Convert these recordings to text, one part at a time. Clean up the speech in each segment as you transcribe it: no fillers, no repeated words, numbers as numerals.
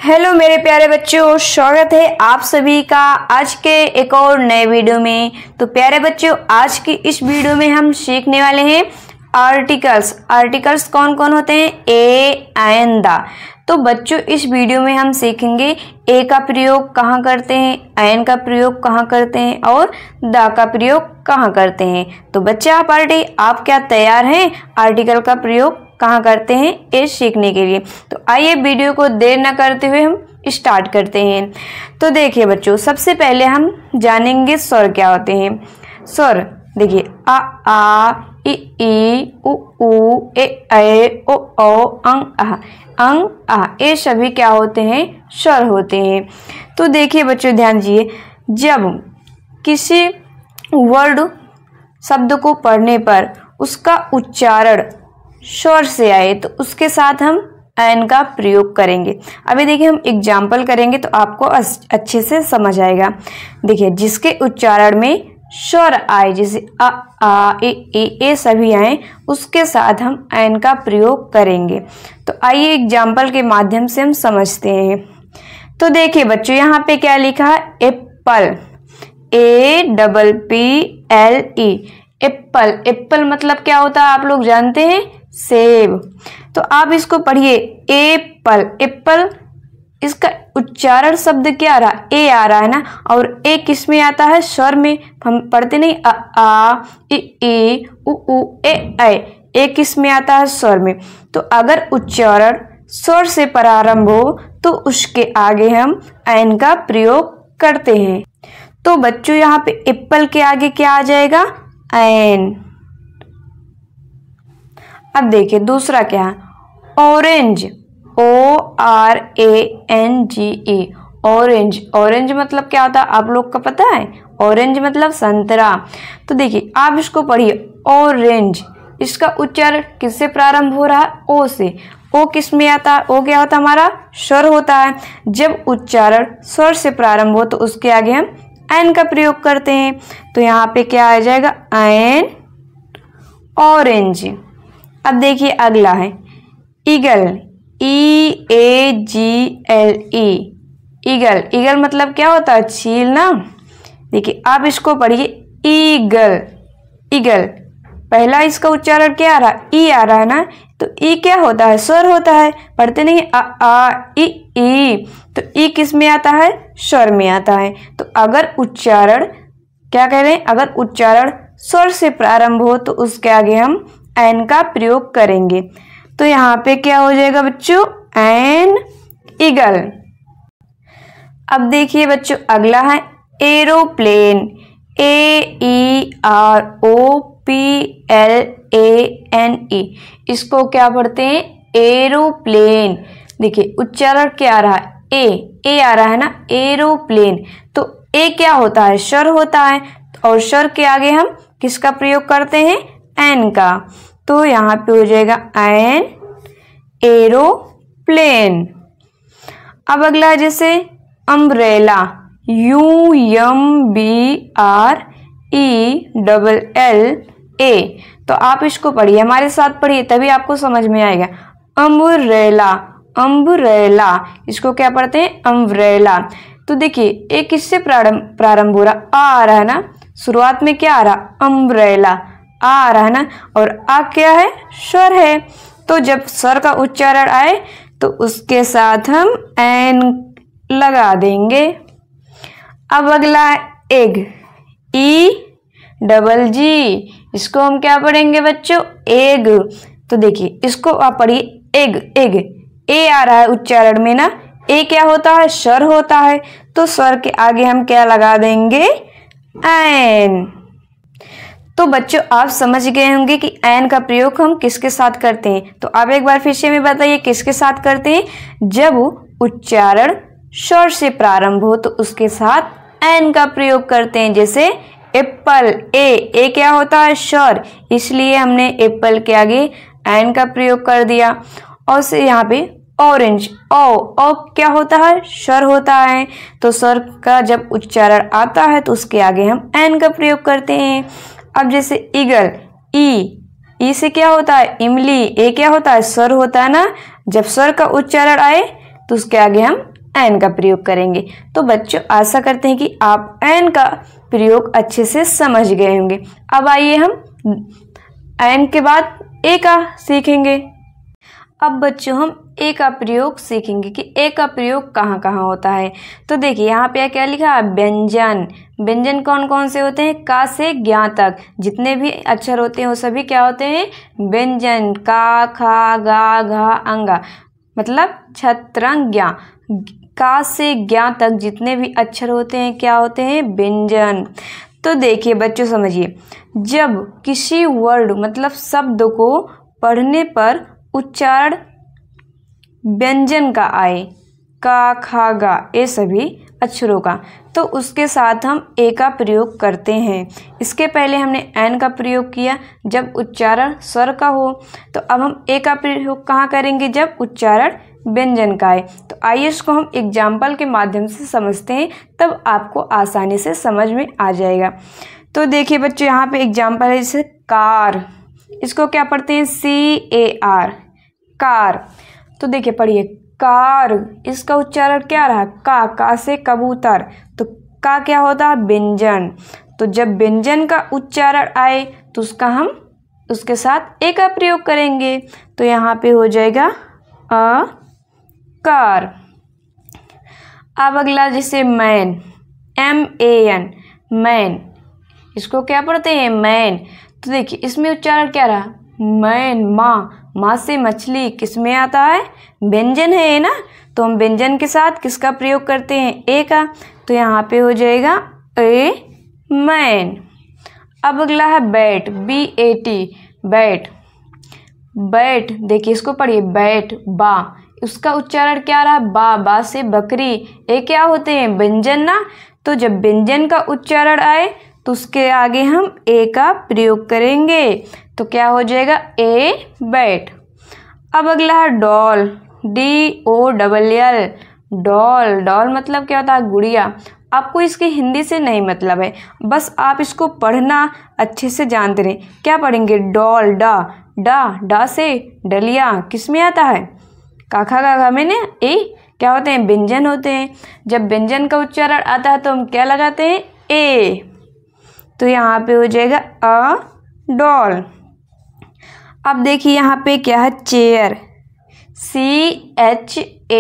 Hello मेरे प्यारे बच्चों, स्वागत है आप सभी का आज के एक और नए वीडियो में। तो प्यारे बच्चों, आज की इस वीडियो में हम सीखने वाले हैं आर्टिकल्स कौन कौन होते हैं? ए, एन, द। तो बच्चों, इस वीडियो में हम सीखेंगे ए का प्रयोग कहाँ करते हैं, एन का प्रयोग कहाँ करते हैं और द का प्रयोग कहाँ करते हैं। तो बच्चे आप क्या तैयार हैं आर्टिकल का प्रयोग कहाँ करते हैं ये सीखने के लिए? तो आइए वीडियो को देर न करते हुए हम स्टार्ट करते हैं। तो देखिए बच्चों, सबसे पहले हम जानेंगे स्वर क्या होते हैं। स्वर देखिए, आ ई उ ए ओ अंग आ, ये सभी क्या होते हैं? स्वर होते हैं। तो देखिए बच्चों, ध्यान दीजिए, जब किसी वर्ड शब्द को पढ़ने पर उसका उच्चारण स्वर से आए तो उसके साथ हम एन का प्रयोग करेंगे। अभी देखिए, हम एग्जाम्पल करेंगे तो आपको अच्छे से समझ आएगा। देखिए, जिसके उच्चारण में स्वर आए, जैसे आ ए सभी आए, उसके साथ हम एन का प्रयोग करेंगे। तो आइए एग्जाम्पल के माध्यम से हम समझते हैं। तो देखिए बच्चों, यहाँ पे क्या लिखा है? Apple, APPLE, Apple. एप्पल मतलब क्या होता है आप लोग जानते हैं? सेब। तो आप इसको पढ़िए, एप्पल। एप्पल, इसका उच्चारण शब्द क्या आ रहा है? ए आ रहा है ना। और ए किस में आता है? स्वर में। हम पढ़ते नहीं आ ई उ ए किस में आता है? स्वर में। तो अगर उच्चारण स्वर से प्रारंभ हो तो उसके आगे हम एन का प्रयोग करते हैं। तो बच्चों, यहाँ पे एप्पल के आगे क्या आ जाएगा? एन। अब देखिए दूसरा क्या है? Orange, ORANGE, orange. ऑरेंज मतलब क्या होता है आप लोग का पता है? ऑरेंज मतलब संतरा। तो देखिए, आप इसको पढ़िए, ऑरेंज। इसका उच्चारण किससे प्रारंभ हो रहा है? ओ से। ओ किस में आता है? ओ क्या होता है? हमारा स्वर होता है। जब उच्चारण स्वर से प्रारंभ हो तो उसके आगे हम एन का प्रयोग करते हैं। तो यहाँ पे क्या आ जाएगा? An, orange. अब देखिए अगला है ईगल, EAGLE, ईगल। ईगल मतलब क्या होता है? चील ना। देखिए, आप इसको पढ़िए, ईगल। ईगल, पहला इसका उच्चारण क्या आ रहा है? ई आ रहा है ना। तो ई क्या होता है? स्वर होता है। पढ़ते नहीं आ ई। तो ई किस में आता है? स्वर में आता है। तो अगर उच्चारण क्या कह रहे हैं? अगर उच्चारण स्वर से प्रारंभ हो तो उसके आगे हम एन का प्रयोग करेंगे। तो यहाँ पे क्या हो जाएगा बच्चों? An, eagle. अब देखिए बच्चों, अगला है एरोप्लेन, AEROPLANE। इसको क्या पढ़ते हैं? एरोप्लेन। देखिए, उच्चारण क्या आ रहा है? ए आ रहा है ना। एरोप्लेन। तो ए क्या होता है? स्वर होता है। और स्वर के आगे हम किसका प्रयोग करते हैं? एन का। तो यहाँ पे हो जाएगा एन, एरोप्लेन। अब अगला है जैसे अम्ब्रेला, UMBRELLA। तो आप इसको पढ़िए, हमारे साथ पढ़िए, तभी आपको समझ में आएगा। Umbrella, umbrella. इसको क्या पढ़ते हैं? अम्ब्रेला। तो देखिए, एक किससे प्रारंभ हो रहा? आ रहा है ना। शुरुआत में क्या आ रहा? अम्ब्रेला आ रहा है ना। और आ क्या है? स्वर है। तो जब स्वर का उच्चारण आए तो उसके साथ हम एन लगा देंगे। अब अगला है एग, EGG। इसको हम क्या पढ़ेंगे बच्चों? एग। तो देखिए, इसको आप पढ़िए, एग। एग, ए आ रहा है उच्चारण में ना। ए क्या होता है? स्वर होता है। तो स्वर के आगे हम क्या लगा देंगे? एन। तो बच्चों, आप समझ गए होंगे कि एन का प्रयोग हम किसके साथ करते हैं। तो आप एक बार फिर से हमें बताइए, किसके साथ करते हैं? जब उच्चारण स्वर से प्रारंभ हो तो उसके साथ एन का प्रयोग करते हैं। जैसे एप्पल, ए क्या होता है? स्वर, इसलिए हमने एप्पल के आगे एन का प्रयोग कर दिया। और से यहाँ पे ऑरेंज, ओ क्या होता है? स्वर होता है। तो स्वर का जब उच्चारण आता है तो उसके आगे हम एन का प्रयोग करते हैं। अब जैसे ईगल, ई से क्या होता है? इमली। ए क्या होता है? स्वर होता है ना। जब स्वर का उच्चारण आए तो उसके आगे हम एन का प्रयोग करेंगे। तो बच्चों आशा करते हैं कि आप एन का प्रयोग अच्छे से समझ गए होंगे। अब आइए हम एन के बाद ए का सीखेंगे। अब बच्चों हम ए का प्रयोग सीखेंगे कि ए का प्रयोग कहाँ कहाँ होता है। तो देखिए यहाँ पे क्या लिखा है, व्यंजन। व्यंजन कौन कौन से होते हैं, का से ज्ञा तक जितने भी अक्षर होते हैं वो सभी क्या होते हैं, व्यंजन। का, खा, गा, घा, अंगा मतलब छत्रंग ज्ञा। का से ज्ञा तक जितने भी अक्षर होते हैं क्या होते हैं, व्यंजन। तो देखिए बच्चों समझिए, जब किसी वर्ड मतलब शब्द को पढ़ने पर उच्चारण व्यंजन का आए, का, खा, गा ये सभी अक्षरों का, तो उसके साथ हम ए का प्रयोग करते हैं। इसके पहले हमने एन का प्रयोग किया जब उच्चारण स्वर का हो, तो अब हम ए का प्रयोग कहाँ करेंगे, जब उच्चारण व्यंजन का आए। तो आइए इसको हम एग्जाम्पल के माध्यम से समझते हैं, तब आपको आसानी से समझ में आ जाएगा। तो देखिए बच्चों यहाँ पे एग्जाम्पल है, जैसे कार, इसको क्या पढ़ते हैं, CAR, कार। तो देखिए पढ़िए, कार, इसका उच्चारण क्या रहा, का से कबूतर, तो का क्या होता है, व्यंजन। तो जब व्यंजन का उच्चारण आए तो उसका हम उसके साथ ए का प्रयोग करेंगे। तो यहाँ पे हो जाएगा अ कार। अब अगला जैसे मैन, MAN, मैन, इसको क्या पढ़ते हैं, मैन। तो देखिए इसमें उच्चारण क्या रहा, मैन, माँ से मछली, किस में आता है, व्यंजन है ना। तो हम व्यंजन के साथ किसका प्रयोग करते हैं, ए का। तो यहाँ पे हो जाएगा ए मैन। अब अगला है बैट, BAT, बैट। बैट देखिए इसको पढ़िए, बैट, बा, उसका उच्चारण क्या रहा, बा से बकरी, ये क्या होते हैं, व्यंजन ना। तो जब व्यंजन का उच्चारण आए तो उसके आगे हम ए का प्रयोग करेंगे। तो क्या हो जाएगा, ए बैट। अब अगला है डॉल, DOLL, डॉल। डॉल मतलब क्या होता है, गुड़िया। आपको इसके हिंदी से नहीं मतलब है, बस आप इसको पढ़ना अच्छे से जानते रहे। क्या पढ़ेंगे, डॉल, डा से डलिया, किस में आता है, काखा गागा में ना, ए क्या होते हैं, व्यंजन होते हैं। जब व्यंजन का उच्चारण आता है तो हम क्या लगाते हैं, ए। तो यहाँ पे हो जाएगा अ डॉल। अब देखिए यहाँ पे क्या है, चेयर, CHAIR,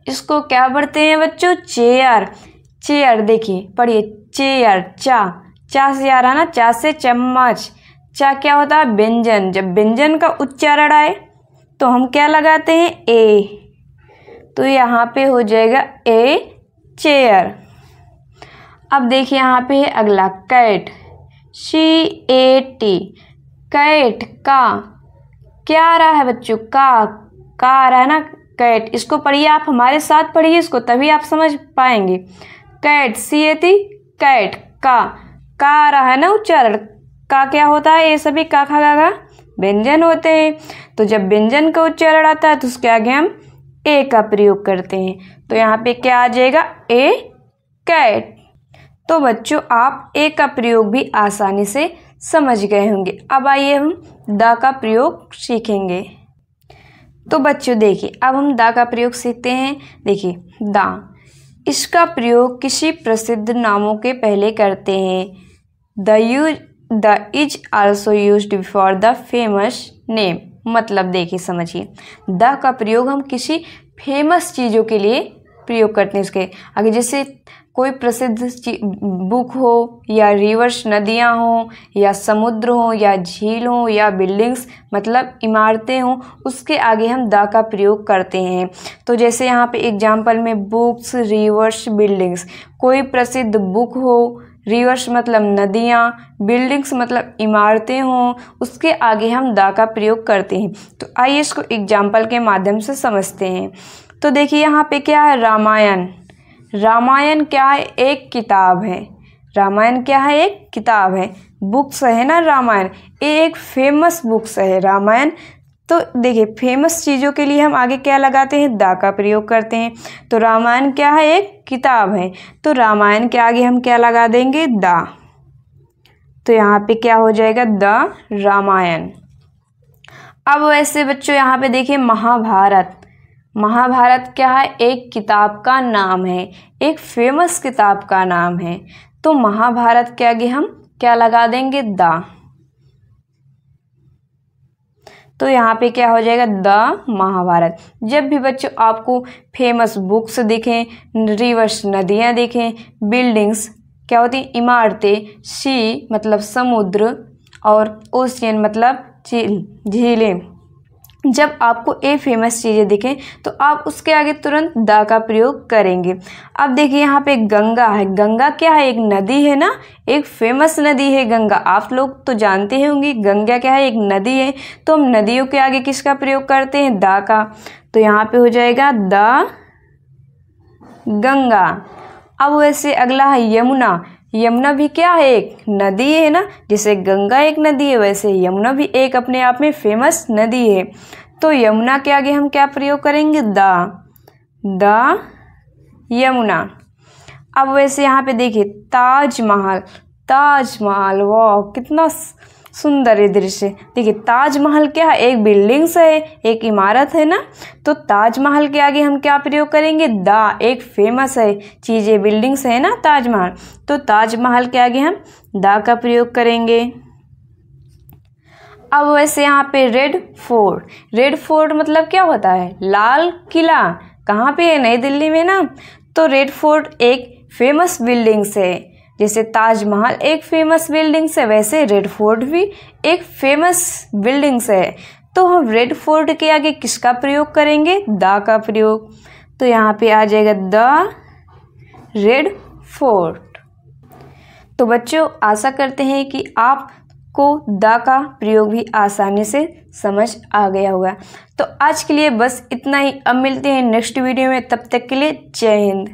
इसको क्या पढ़ते हैं बच्चों, चेयर। चेयर देखिए पढ़िए, चेयर, चा से आ रहा ना, चा से चम्मच, चा क्या होता है, व्यंजन। जब व्यंजन का उच्चारण आए तो हम क्या लगाते हैं, ए। तो यहाँ पे हो जाएगा ए चेयर। अब देखिए यहाँ पे है अगला कैट, CAT, कैट, का क्या आ रहा है बच्चों, का आ रहा है ना, कैट। इसको पढ़िए, आप हमारे साथ पढ़िए इसको, तभी आप समझ पाएंगे। कैट, CAT, कैट, का आ रहा है ना उच्चारण, का क्या होता है, ये सभी का, खा, गा व्यंजन होते हैं। तो जब व्यंजन का उच्चारण आता है तो उसके आगे हम ए का प्रयोग करते हैं। तो यहाँ पे क्या आ जाएगा, ए कैट। तो बच्चों आप ए का प्रयोग भी आसानी से समझ गए होंगे। अब आइए हम द का प्रयोग सीखेंगे। तो बच्चों देखिए अब हम द का प्रयोग सीखते हैं। देखिए द, इसका प्रयोग किसी प्रसिद्ध नामों के पहले करते हैं। The is also used before the famous name, मतलब देखिए समझिए, द का प्रयोग हम किसी फेमस चीज़ों के लिए प्रयोग करते हैं। इसके आगे जैसे कोई प्रसिद्ध बुक हो या रिवर्स नदियाँ हो या समुद्र हो या झील हो या बिल्डिंग्स मतलब इमारतें हों, उसके आगे हम द का प्रयोग करते हैं। तो जैसे यहाँ पे एग्जाम्पल में बुक्स, रिवर्स, बिल्डिंग्स, कोई प्रसिद्ध बुक हो, रिवर्स मतलब नदियाँ, बिल्डिंग्स मतलब इमारतें हों, उसके आगे हम द का प्रयोग करते हैं। तो आइए इसको एग्जाम्पल के माध्यम से समझते हैं। तो देखिए यहाँ पे क्या है, रामायण। रामायण क्या है, एक किताब है। रामायण क्या है, एक किताब है, बुक्स है ना रामायण, ये एक फेमस बुक्स है रामायण। तो देखिए फेमस चीज़ों के लिए हम आगे क्या लगाते हैं, द का प्रयोग करते हैं। तो रामायण क्या है, एक किताब है, तो रामायण के आगे हम क्या लगा देंगे, द। तो यहाँ पे क्या हो जाएगा, द रामायण। अब वैसे बच्चों यहाँ पे देखिए महाभारत। महाभारत क्या है? एक किताब का नाम है, एक फेमस किताब का नाम है। तो महाभारत के आगे हम क्या लगा देंगे? द। तो यहाँ पे क्या हो जाएगा? द महाभारत। जब भी बच्चों आपको फेमस बुक्स दिखें, रिवर्स नदियाँ दिखें, बिल्डिंग्स क्या होती हैं? इमारतें, सी मतलब समुद्र और ओशियन मतलब झीलें, जब आपको ये फेमस चीज़ें दिखें तो आप उसके आगे तुरंत द का प्रयोग करेंगे। अब देखिए यहाँ पे गंगा है। गंगा क्या है? एक नदी है ना, एक फेमस नदी है गंगा। आप लोग तो जानते होंगे गंगा क्या है? एक नदी है। तो हम नदियों के आगे किसका प्रयोग करते हैं? द का। तो यहाँ पे हो जाएगा द गंगा। अब वैसे अगला है यमुना। यमुना भी क्या है? एक नदी है ना। जैसे गंगा एक नदी है वैसे यमुना भी एक अपने आप में फेमस नदी है। तो यमुना के आगे हम क्या प्रयोग करेंगे? द यमुना। अब वैसे यहाँ पे देखिए ताजमहल। ताजमहल, वाह कितना सुंदर है दृश्य। देखिए ताजमहल क्या है? एक बिल्डिंग्स है, एक इमारत है ना। तो ताजमहल के आगे हम क्या प्रयोग करेंगे? द। एक फेमस है चीज़ें, बिल्डिंग्स है ना ताजमहल। तो ताजमहल के आगे हम द का प्रयोग करेंगे। अब वैसे यहाँ पे रेड फोर्ट। रेड फोर्ट मतलब क्या होता है? लाल किला। कहाँ पे है? नई दिल्ली में ना। तो रेड फोर्ट एक फेमस बिल्डिंग्स है। जैसे ताजमहल एक फेमस बिल्डिंग्स है वैसे रेड फोर्ट भी एक फेमस बिल्डिंग्स है। तो हम रेड फोर्ट के आगे किसका प्रयोग करेंगे? द का प्रयोग। तो यहाँ पे आ जाएगा द रेड फोर्ट। तो बच्चों आशा करते हैं कि आपको द का प्रयोग भी आसानी से समझ आ गया होगा। तो आज के लिए बस इतना ही। अब मिलते हैं नेक्स्ट वीडियो में, तब तक के लिए जय हिंद।